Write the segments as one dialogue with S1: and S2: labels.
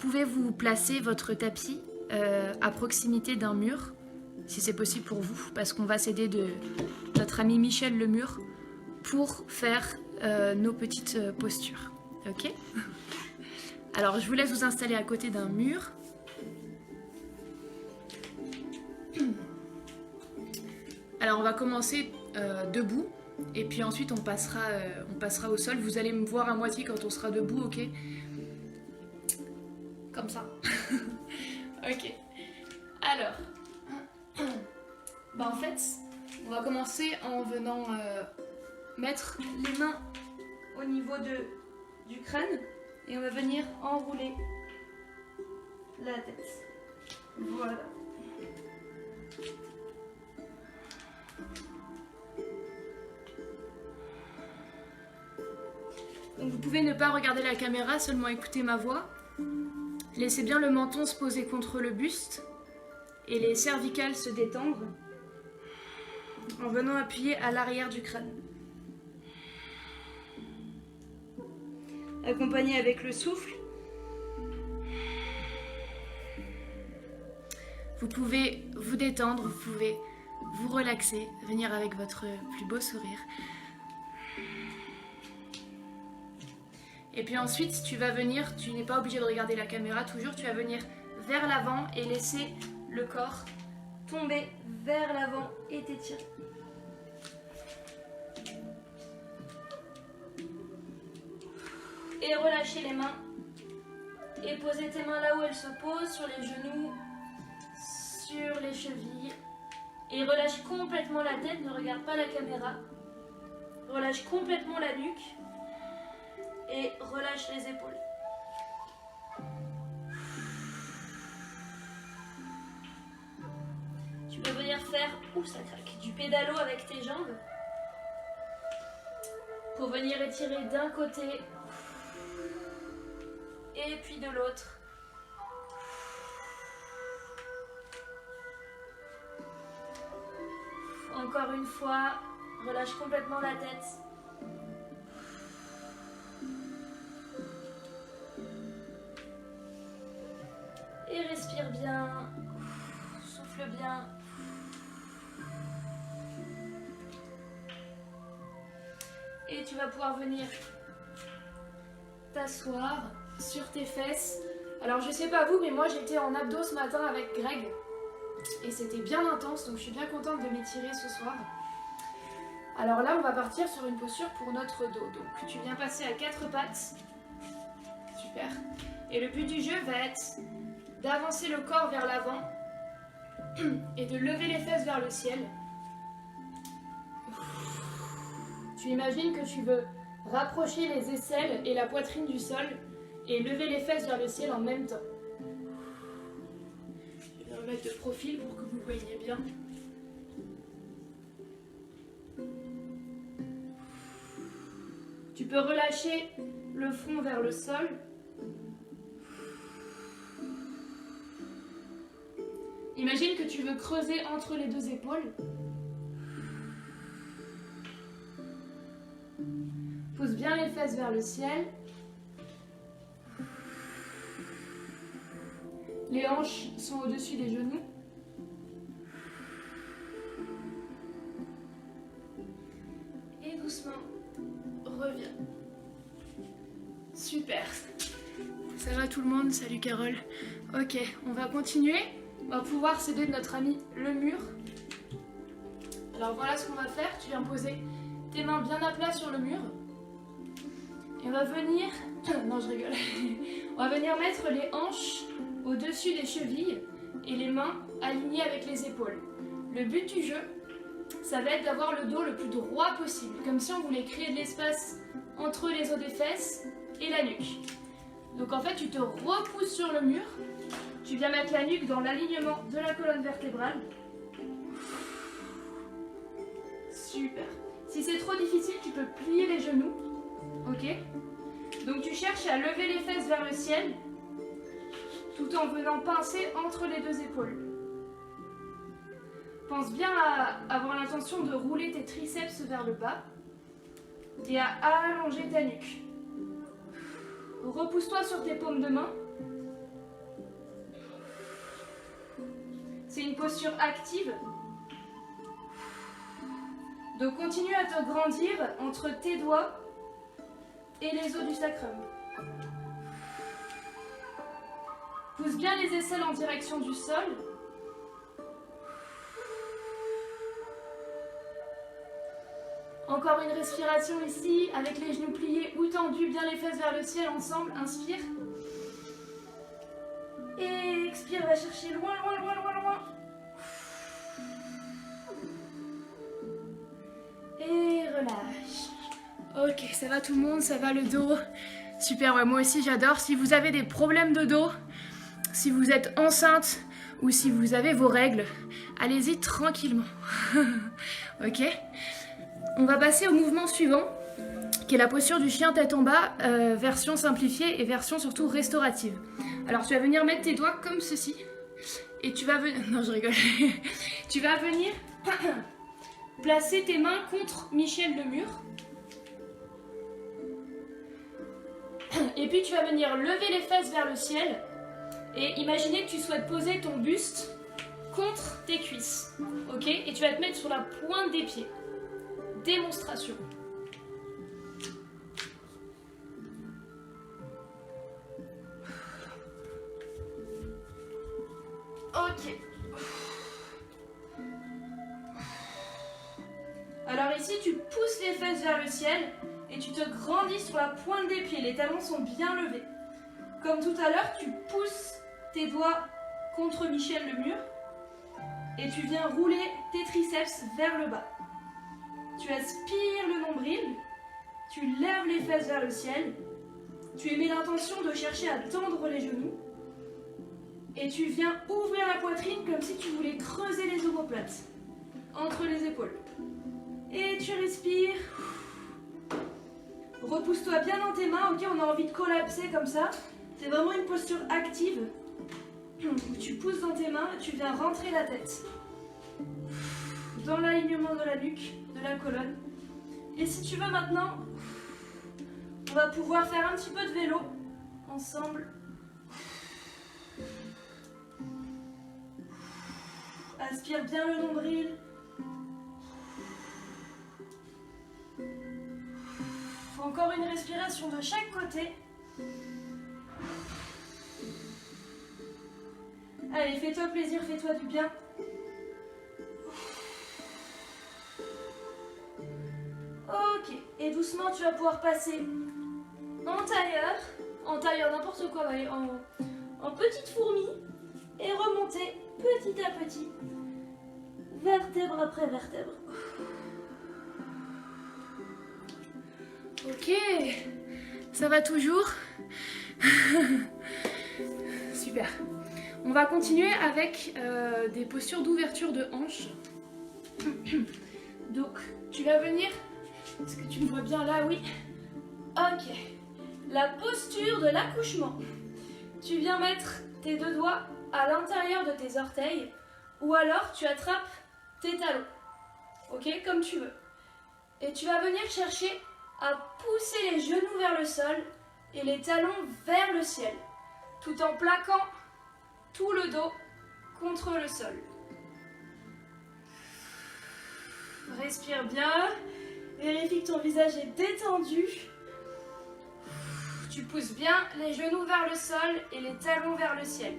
S1: pouvez vous placer votre tapis à proximité d'un mur, si c'est possible pour vous, parce qu'on va s'aider de notre ami Michel Lemur pour faire nos petites postures. Ok? Alors, je vous laisse vous installer à côté d'un mur. Alors, on va commencer debout, et puis ensuite on passera au sol. Vous allez me voir à moitié quand on sera debout, ok? Comme ça. Ok. Alors, en fait, on va commencer en venant mettre les mains au niveau du crâne et on va venir enrouler la tête. Voilà. Donc vous pouvez ne pas regarder la caméra, seulement écouter ma voix. Laissez bien le menton se poser contre le buste et les cervicales se détendre en venant appuyer à l'arrière du crâne. Accompagné avec le souffle. Vous pouvez vous détendre, vous pouvez vous relaxer, venir avec votre plus beau sourire. Et puis ensuite, tu vas venir, tu n'es pas obligé de regarder la caméra toujours, tu vas venir vers l'avant et laisser le corps tomber vers l'avant et t'étirer. Et relâcher les mains. Et poser tes mains là où elles se posent, sur les genoux, sur les chevilles. Et relâche complètement la tête, ne regarde pas la caméra. Relâche complètement la nuque. Et relâche les épaules. Tu peux venir faire, ça craque, du pédalo avec tes jambes. Pour venir étirer d'un côté et puis de l'autre. Encore une fois, relâche complètement la tête. Et respire bien, souffle bien. Et tu vas pouvoir venir t'asseoir sur tes fesses. Alors je sais pas vous, mais moi j'étais en abdos ce matin avec Greg. Et c'était bien intense, donc je suis bien contente de m'étirer ce soir. Alors là, on va partir sur une posture pour notre dos. Donc tu viens passer à 4 pattes. Super. Et le but du jeu va être d'avancer le corps vers l'avant et de lever les fesses vers le ciel. Tu imagines que tu veux rapprocher les aisselles et la poitrine du sol et lever les fesses vers le ciel en même temps. Je vais me remettre de profil pour que vous voyez bien. Tu peux relâcher le front vers le sol. Imagine que tu veux creuser entre les deux épaules. Pousse bien les fesses vers le ciel. Les hanches sont au-dessus des genoux. Et doucement, reviens. Super. Ça va tout le monde? Salut Carole. Ok, on va continuer. On va pouvoir s'aider de notre ami Lemur. Alors voilà ce qu'on va faire. Tu viens poser tes mains bien à plat sur le mur. Et on va venir... Non, je rigole. On va venir mettre les hanches au-dessus des chevilles et les mains alignées avec les épaules. Le but du jeu, ça va être d'avoir le dos le plus droit possible. Comme si on voulait créer de l'espace entre les os des fesses et la nuque. Donc en fait, tu te repousses sur le mur. Tu viens mettre la nuque dans l'alignement de la colonne vertébrale. Super. Si c'est trop difficile, tu peux plier les genoux. Ok? Donc tu cherches à lever les fesses vers le ciel tout en venant pincer entre les deux épaules. Pense bien à avoir l'intention de rouler tes triceps vers le bas et à allonger ta nuque. Repousse-toi sur tes paumes de main C'est une posture active. Donc continue à te grandir entre tes doigts et les os du sacrum. Pousse bien les aisselles en direction du sol. Encore une respiration ici, avec les genoux pliés ou tendus, bien les fesses vers le ciel ensemble. Inspire. Et expire, va chercher loin, loin, loin, loin, loin. Et relâche. Ok, ça va tout le monde, ça va le dos. Super, ouais, moi aussi j'adore. Si vous avez des problèmes de dos, si vous êtes enceinte ou si vous avez vos règles, allez-y tranquillement. Ok ? On va passer au mouvement suivant, qui est la posture du chien tête en bas, version simplifiée et version surtout restaurative. Alors tu vas venir mettre tes doigts comme ceci, et tu vas venir... Non, je rigole. Tu vas venir placer tes mains contre Michel le mur. Et puis tu vas venir lever les fesses vers le ciel, et imaginer que tu souhaites poser ton buste contre tes cuisses. Ok ? Et tu vas te mettre sur la pointe des pieds. Démonstration. Ok. Alors ici, tu pousses les fesses vers le ciel et tu te grandis sur la pointe des pieds. Les talons sont bien levés. Comme tout à l'heure, tu pousses tes doigts contre Michel le mur et tu viens rouler tes triceps vers le bas. Tu aspires le nombril, tu lèves les fesses vers le ciel, tu émets l'intention de chercher à tendre les genoux et tu viens ouvrir la poitrine comme si tu voulais creuser les omoplates entre les épaules. Et tu respires. Repousse-toi bien dans tes mains, ok, on a envie de collapser comme ça. C'est vraiment une posture active. Tu pousses dans tes mains et tu viens rentrer la tête dans l'alignement de la nuque, de la colonne. Et si tu veux maintenant, on va pouvoir faire un petit peu de vélo ensemble. Aspire bien le nombril. Encore une respiration de chaque côté. Allez, fais-toi plaisir, fais-toi du bien. Ok, et doucement tu vas pouvoir passer en tailleur n'importe quoi, allez, en petite fourmi et remonter petit à petit, vertèbre après vertèbre. Ok, ça va toujours. Super. On va continuer avec des postures d'ouverture de hanches. Donc, tu vas venir... Est-ce que tu me vois bien là? Oui. Ok. La posture de l'accouchement. Tu viens mettre tes deux doigts à l'intérieur de tes orteils ou alors tu attrapes tes talons. Ok, comme tu veux. Et tu vas venir chercher à pousser les genoux vers le sol et les talons vers le ciel, tout en plaquant tout le dos contre le sol. Respire bien. Vérifie que ton visage est détendu. Tu pousses bien les genoux vers le sol et les talons vers le ciel.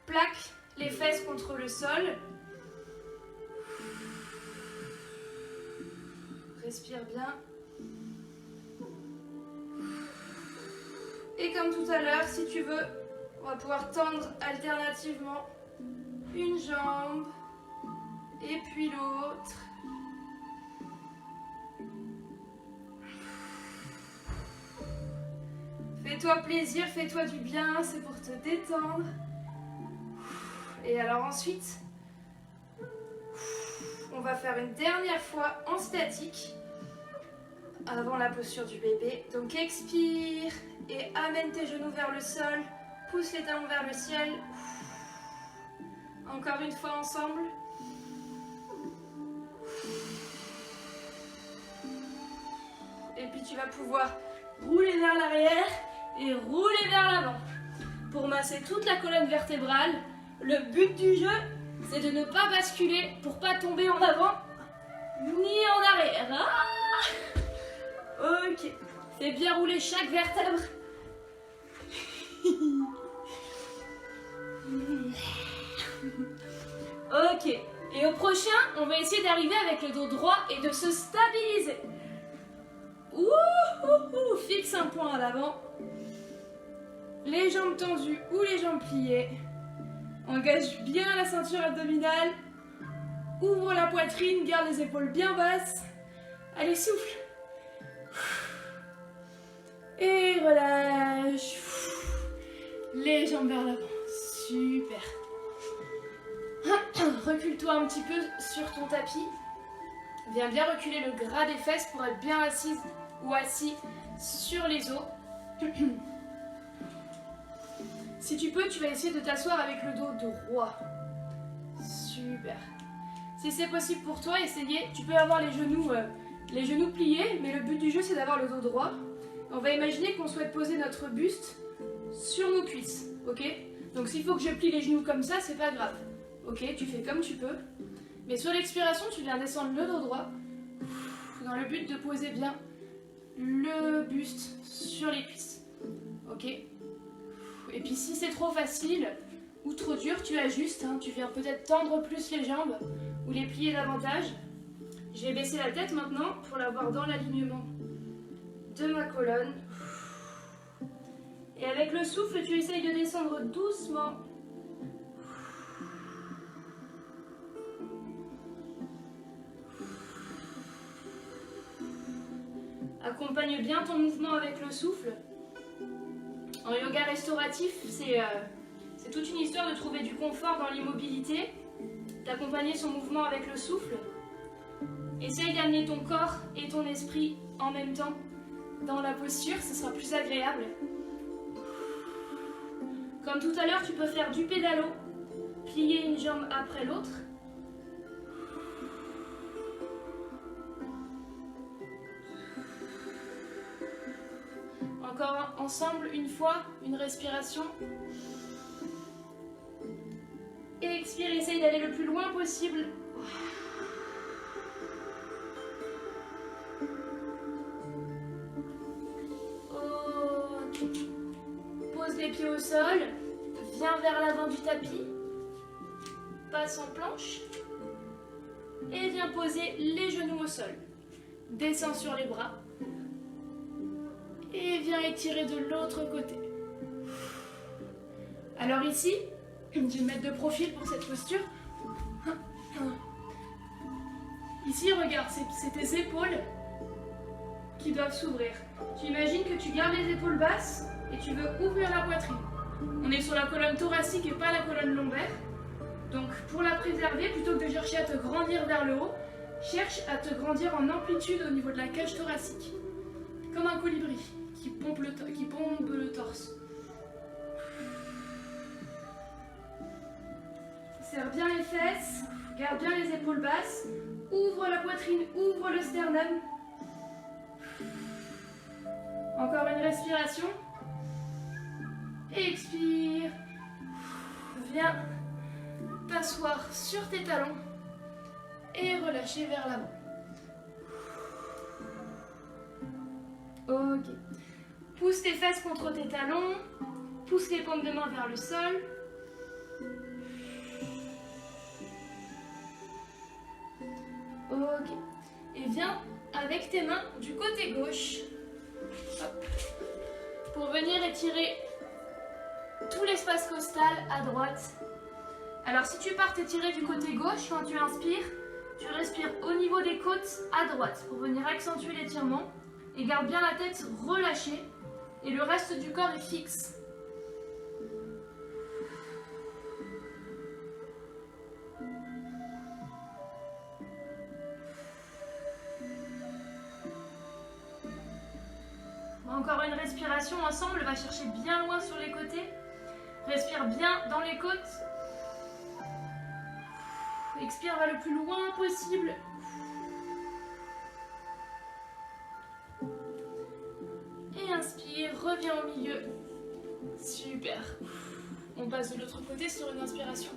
S1: Plaque les fesses contre le sol. Respire bien. Et comme tout à l'heure, si tu veux, on va pouvoir tendre alternativement une jambe et puis l'autre. Fais-toi plaisir, fais-toi du bien, c'est pour te détendre. Et alors ensuite, on va faire une dernière fois en statique avant la posture du bébé. Donc expire et amène tes genoux vers le sol, pousse les talons vers le ciel. Encore une fois ensemble. Et puis tu vas pouvoir rouler vers l'arrière et rouler vers l'avant pour masser toute la colonne vertébrale, Le but du jeu, c'est de ne pas basculer pour pas tomber en avant ni en arrière. Ah, ok. Fais bien rouler chaque vertèbre. Ok. Et au prochain, on va essayer d'arriver avec le dos droit et de se stabiliser. Ouh, fixe un point à l'avant. Les jambes tendues ou les jambes pliées. Engage bien la ceinture abdominale. Ouvre la poitrine, garde les épaules bien basses. Allez, souffle. Et relâche. Les jambes vers l'avant. Super. Recule-toi un petit peu sur ton tapis. Viens bien reculer le gras des fesses pour être bien assise ou assis sur les os. Si tu peux, tu vas essayer de t'asseoir avec le dos droit. Super. Si c'est possible pour toi, essayez. Tu peux avoir les genoux pliés, mais le but du jeu, c'est d'avoir le dos droit. On va imaginer qu'on souhaite poser notre buste sur nos cuisses, ok? Donc s'il faut que je plie les genoux comme ça, c'est pas grave. Ok, tu fais comme tu peux. Mais sur l'expiration, tu viens descendre le dos droit dans le but de poser bien le buste sur les cuisses. Ok? Et puis si c'est trop facile ou trop dur, tu ajustes. Tu viens peut-être tendre plus les jambes ou les plier davantage. Je vais baisser la tête maintenant pour l'avoir dans l'alignement de ma colonne. Et avec le souffle, tu essayes de descendre doucement. Accompagne bien ton mouvement avec le souffle. En yoga restauratif, c'est toute une histoire de trouver du confort dans l'immobilité, d'accompagner son mouvement avec le souffle. Essaye d'amener ton corps et ton esprit en même temps dans la posture, ce sera plus agréable. Comme tout à l'heure, tu peux faire du pédalo, plier une jambe après l'autre. Encore ensemble, une fois, une respiration. Et expire, essaye d'aller le plus loin possible. Okay. Pose les pieds au sol, viens vers l'avant du tapis, passe en planche et viens poser les genoux au sol. Descends sur les bras. Et viens étirer de l'autre côté. Alors ici, je vais me mettre de profil pour cette posture. Ici, regarde, c'est tes épaules qui doivent s'ouvrir. Tu imagines que tu gardes les épaules basses et tu veux ouvrir la poitrine. On est sur la colonne thoracique et pas la colonne lombaire. Donc pour la préserver, plutôt que de chercher à te grandir vers le haut, cherche à te grandir en amplitude au niveau de la cage thoracique. Comme un colibri qui pompe le torse. Serre bien les fesses, garde bien les épaules basses, ouvre la poitrine, ouvre le sternum. Encore une respiration. Expire. Viens t'asseoir sur tes talons et relâcher vers l'avant. Ok. Pousse tes fesses contre tes talons. Pousse les paumes de main vers le sol. Ok. Et viens avec tes mains du côté gauche. Hop. Pour venir étirer tout l'espace costal à droite. Alors si tu pars t'étirer du côté gauche, quand tu inspires, tu respires au niveau des côtes à droite pour venir accentuer l'étirement. Et garde bien la tête relâchée et le reste du corps est fixe. Encore une respiration ensemble, va chercher bien loin sur les côtés. Respire bien dans les côtes. Expire, va le plus loin possible. Et inspire, reviens au milieu. Super. On passe de l'autre côté sur une inspiration.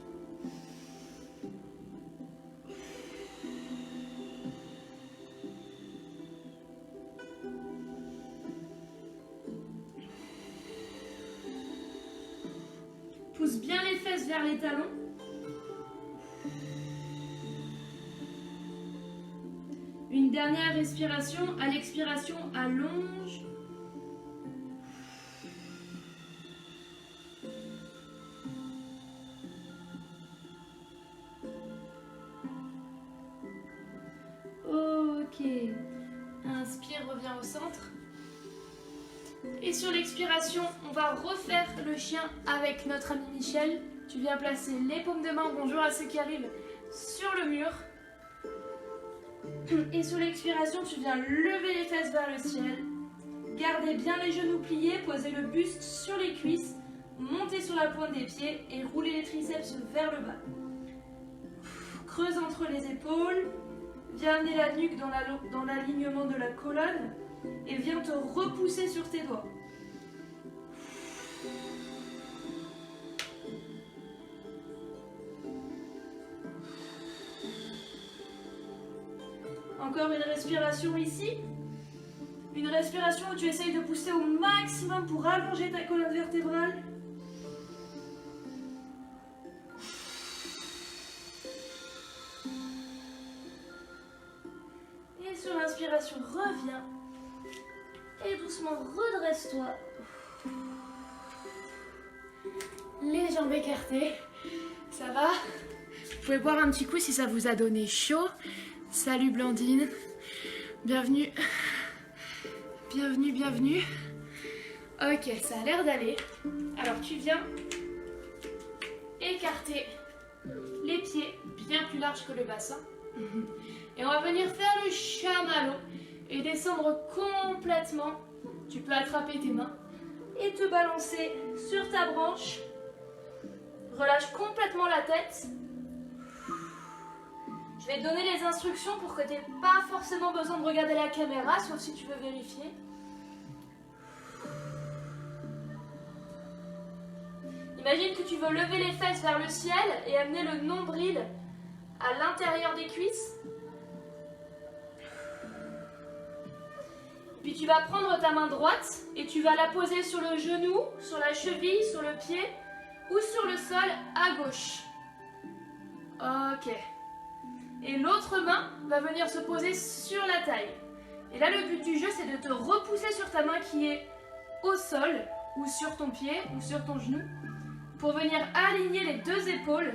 S1: Pousse bien les fesses vers les talons. Une dernière respiration. À l'expiration, allonge. Ok. Inspire, reviens au centre. Et sur l'expiration, on va refaire le chien avec notre ami Michel. Tu viens placer les paumes de main, bonjour à ceux qui arrivent, sur le mur. Et sur l'expiration, tu viens lever les fesses vers le ciel. Gardez bien les genoux pliés, posez le buste sur les cuisses, montez sur la pointe des pieds et roulez les triceps vers le bas. Creuse entre les épaules, viens amener la nuque dans l'alignement de la colonne et viens te repousser sur tes doigts. Encore une respiration ici. Une respiration où tu essayes de pousser au maximum pour allonger ta colonne vertébrale. Et sur l'inspiration, reviens. Et doucement, redresse-toi. Les jambes écartées. Ça va? Vous pouvez boire un petit coup si ça vous a donné chaud. Salut Blandine. Bienvenue. Bienvenue, bienvenue. Ok, ça a l'air d'aller. Alors tu viens écarter les pieds bien plus larges que le bassin. Et on va venir faire le chamallow et descendre complètement. Tu peux attraper tes mains et te balancer sur ta branche. Relâche complètement la tête. Je vais te donner les instructions pour que tu n'aies pas forcément besoin de regarder la caméra, sauf si tu veux vérifier. Imagine que tu veux lever les fesses vers le ciel et amener le nombril à l'intérieur des cuisses. Puis tu vas prendre ta main droite et tu vas la poser sur le genou, sur la cheville, sur le pied ou sur le sol à gauche. Ok. Et l'autre main va venir se poser sur la taille. Et là, le but du jeu, c'est de te repousser sur ta main qui est au sol, ou sur ton pied, ou sur ton genou, pour venir aligner les deux épaules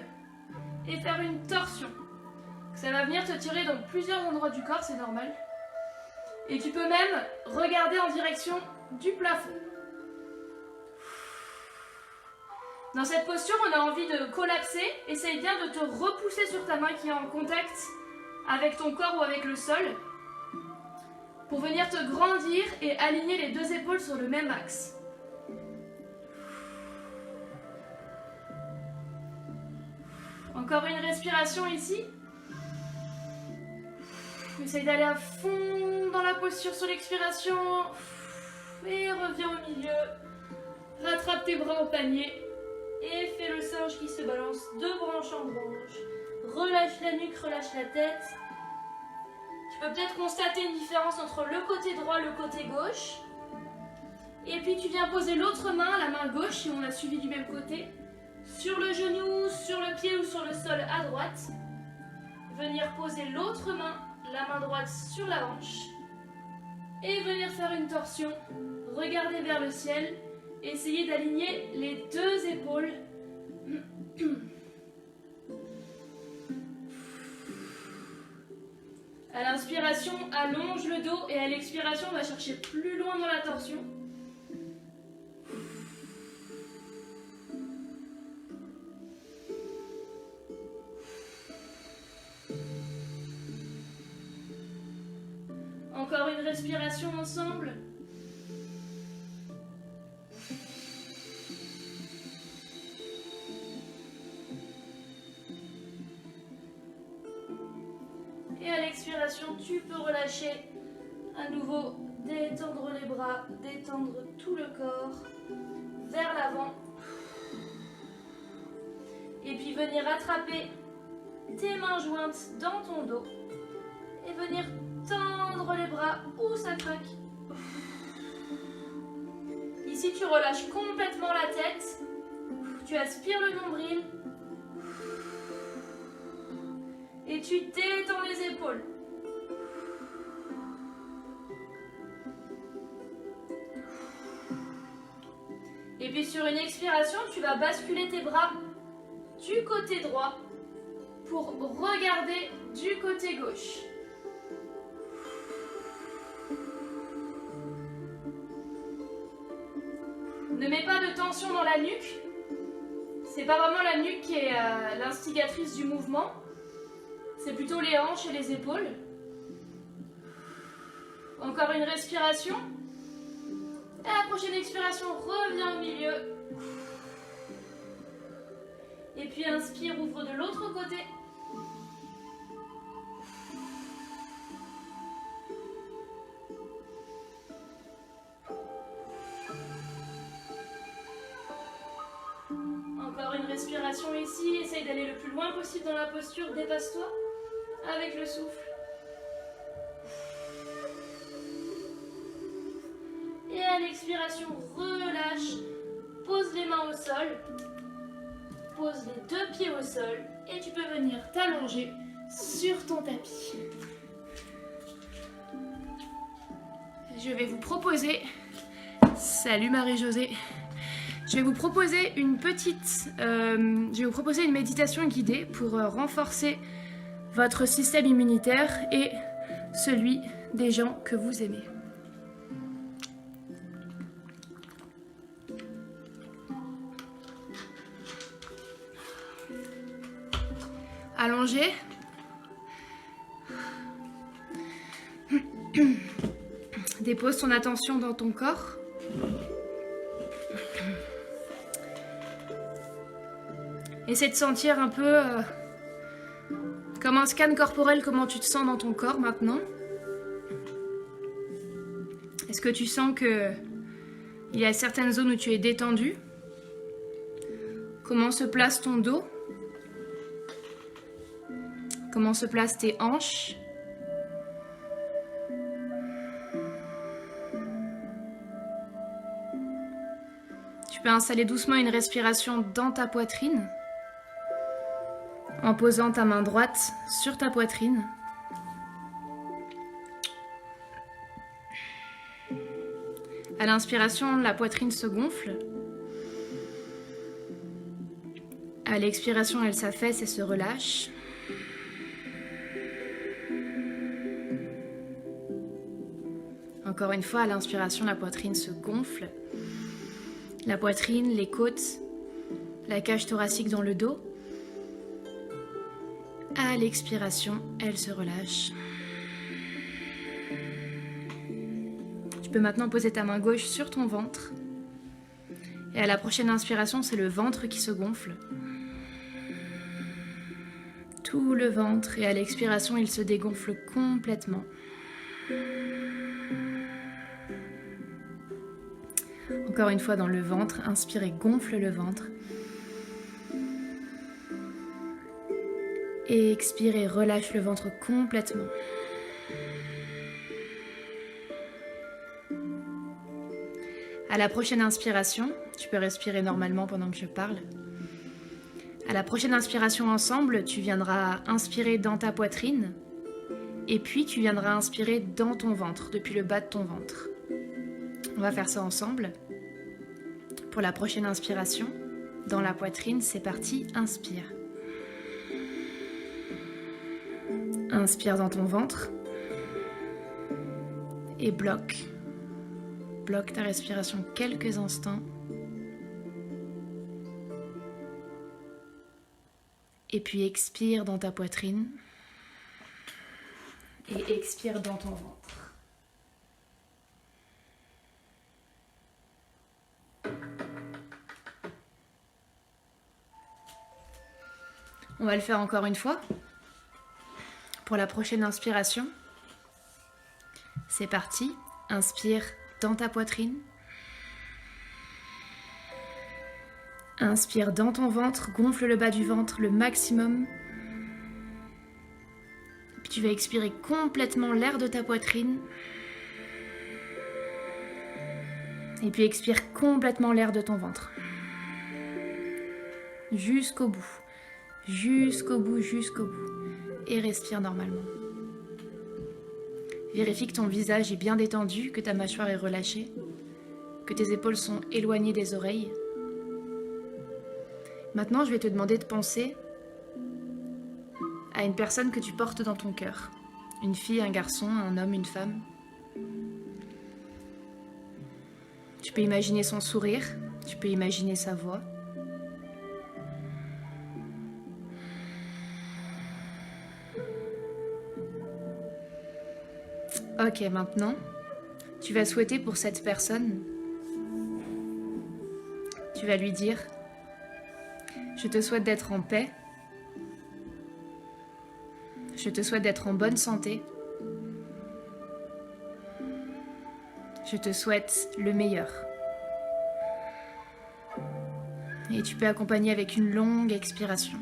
S1: et faire une torsion. Ça va venir te tirer dans plusieurs endroits du corps, c'est normal. Et tu peux même regarder en direction du plafond. Dans cette posture, on a envie de collapser. Essaye bien de te repousser sur ta main qui est en contact avec ton corps ou avec le sol pour venir te grandir et aligner les deux épaules sur le même axe. Encore une respiration ici. Essaye d'aller à fond dans la posture sur l'expiration. Et reviens au milieu. Rattrape tes bras au panier. Et fais le singe qui se balance de branche en branche. Relâche la nuque, relâche la tête. Tu peux peut-être constater une différence entre le côté droit et le côté gauche. Et puis tu viens poser l'autre main, la main gauche, si on a suivi du même côté, sur le genou, sur le pied ou sur le sol à droite. Venir poser l'autre main, la main droite sur la hanche. Et venir faire une torsion. Regarder vers le ciel. Essayez d'aligner les deux épaules. À l'inspiration, allonge le dos et à l'expiration, on va chercher plus loin dans la torsion. Encore une respiration ensemble. Et à l'expiration, tu peux relâcher à nouveau, détendre les bras, détendre tout le corps vers l'avant.
S2: Et puis venir attraper tes mains jointes dans ton dos et venir tendre les bras où ça craque. Ici, tu relâches complètement la tête. Tu aspires le nombril. Et tu détends les épaules. Et puis sur une expiration, tu vas basculer tes bras du côté droit pour regarder du côté gauche. Ne mets pas de tension dans la nuque. C'est pas vraiment la nuque qui est l'instigatrice du mouvement. C'est plutôt les hanches et les épaules. Encore une respiration. Et à la prochaine expiration, reviens au milieu. Et puis inspire, ouvre de l'autre côté. Encore une respiration ici. Essaye d'aller le plus loin possible dans la posture. Dépasse-toi avec le souffle. Et à l'expiration, relâche. Pose les mains au sol. Pose les deux pieds au sol. Et tu peux venir t'allonger sur ton tapis.
S1: Je vais vous proposer... Salut Marie-Josée. Je vais vous proposer une méditation guidée pour renforcer votre système immunitaire et celui des gens que vous aimez. Allongé. Dépose ton attention dans ton corps. Essaie de sentir un peu comme un scan corporel comment tu te sens dans ton corps maintenant. Est-ce que tu sens que il y a certaines zones où tu es détendu? Comment se place ton dos? Comment se placent tes hanches? Tu peux installer doucement une respiration dans ta poitrine en posant ta main droite sur ta poitrine. À l'inspiration, la poitrine se gonfle. À l'expiration, elle s'affaisse et se relâche. Encore une fois, à l'inspiration, la poitrine se gonfle. La poitrine, les côtes, la cage thoracique dans le dos. À l'expiration, elle se relâche. Tu peux maintenant poser ta main gauche sur ton ventre. Et à la prochaine inspiration, c'est le ventre qui se gonfle. Tout le ventre. Et à l'expiration, il se dégonfle complètement. Encore une fois dans le ventre, inspire et gonfle le ventre. Et expire et relâche le ventre complètement. À la prochaine inspiration, tu peux respirer normalement pendant que je parle. À la prochaine inspiration ensemble, tu viendras inspirer dans ta poitrine et puis tu viendras inspirer dans ton ventre, depuis le bas de ton ventre. On va faire ça ensemble. Pour la prochaine inspiration, dans la poitrine, c'est parti, inspire. Inspire dans ton ventre et bloque. Bloque ta respiration quelques instants. Et puis expire dans ta poitrine et expire dans ton ventre. On va le faire encore une fois. Pour la prochaine inspiration, c'est parti. Inspire dans ta poitrine. Inspire dans ton ventre, gonfle le bas du ventre le maximum. Puis tu vas expirer complètement l'air de ta poitrine. Et puis expire complètement l'air de ton ventre. Jusqu'au bout. Jusqu'au bout, jusqu'au bout. Et respire normalement. Vérifie que ton visage est bien détendu, que ta mâchoire est relâchée, que tes épaules sont éloignées des oreilles. Maintenant, je vais te demander de penser à une personne que tu portes dans ton cœur. Une fille, un garçon, un homme, une femme. Tu peux imaginer son sourire, tu peux imaginer sa voix. Ok, maintenant, tu vas souhaiter pour cette personne, tu vas lui dire, je te souhaite d'être en paix, je te souhaite d'être en bonne santé, je te souhaite le meilleur. Et tu peux accompagner avec une longue expiration.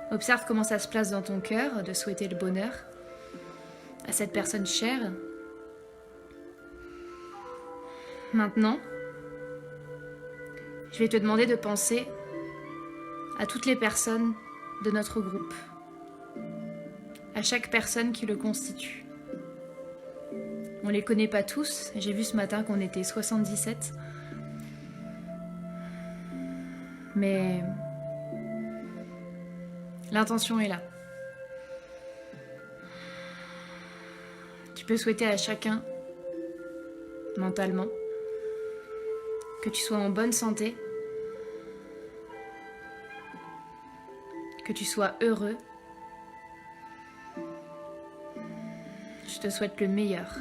S1: Observe comment ça se place dans ton cœur de souhaiter le bonheur à cette personne chère. Maintenant, je vais te demander de penser à toutes les personnes de notre groupe, à chaque personne qui le constitue. On ne les connaît pas tous, j'ai vu ce matin qu'on était 77, mais l'intention est là. Tu peux souhaiter à chacun, mentalement, que tu sois en bonne santé, que tu sois heureux. Je te souhaite le meilleur.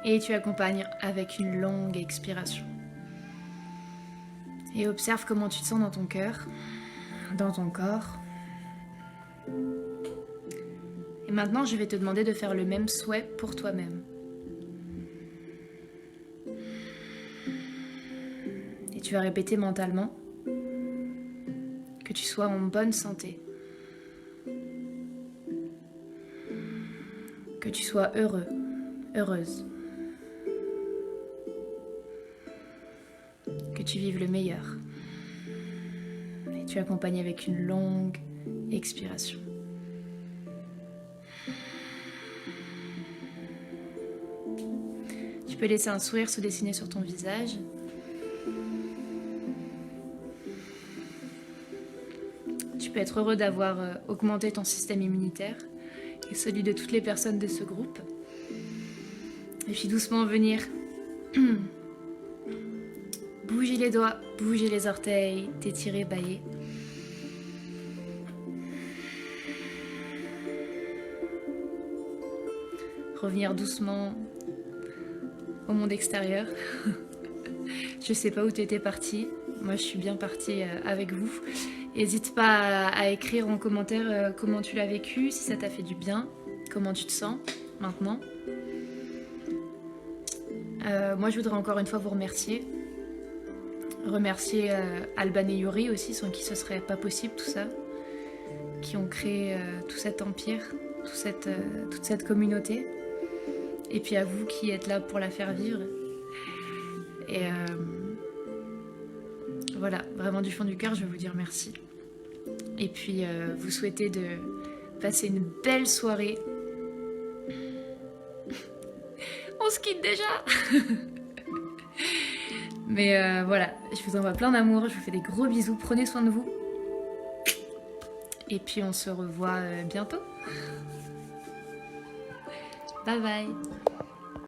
S1: Et tu accompagnes avec une longue expiration. Et observe comment tu te sens dans ton cœur, dans ton corps. Et maintenant, je vais te demander de faire le même souhait pour toi-même. Et tu vas répéter mentalement que tu sois en bonne santé, que tu sois heureux, heureuse, que tu vives le meilleur. Et tu accompagnes avec une longue expiration. Tu peux laisser un sourire se dessiner sur ton visage. Tu peux être heureux d'avoir augmenté ton système immunitaire et celui de toutes les personnes de ce groupe. Et puis doucement venir bouger les doigts, bouger les orteils, t'étirer, bâiller. Revenir doucement au monde extérieur. Je sais pas où tu étais parti. Moi, je suis bien partie avec vous. N'hésite pas à écrire en commentaire comment tu l'as vécu, si ça t'a fait du bien, comment tu te sens maintenant. Moi, je voudrais encore une fois vous remercier. Remercier Alban et Yuri aussi, sans qui ce serait pas possible tout ça. Qui ont créé tout cet empire, toute cette communauté. Et puis à vous qui êtes là pour la faire vivre. Et voilà, vraiment du fond du cœur, je veux vous dire merci. Et puis vous souhaiter de passer une belle soirée. On se quitte déjà. Mais voilà, je vous envoie plein d'amour, je vous fais des gros bisous, prenez soin de vous. Et puis on se revoit bientôt. Bye bye.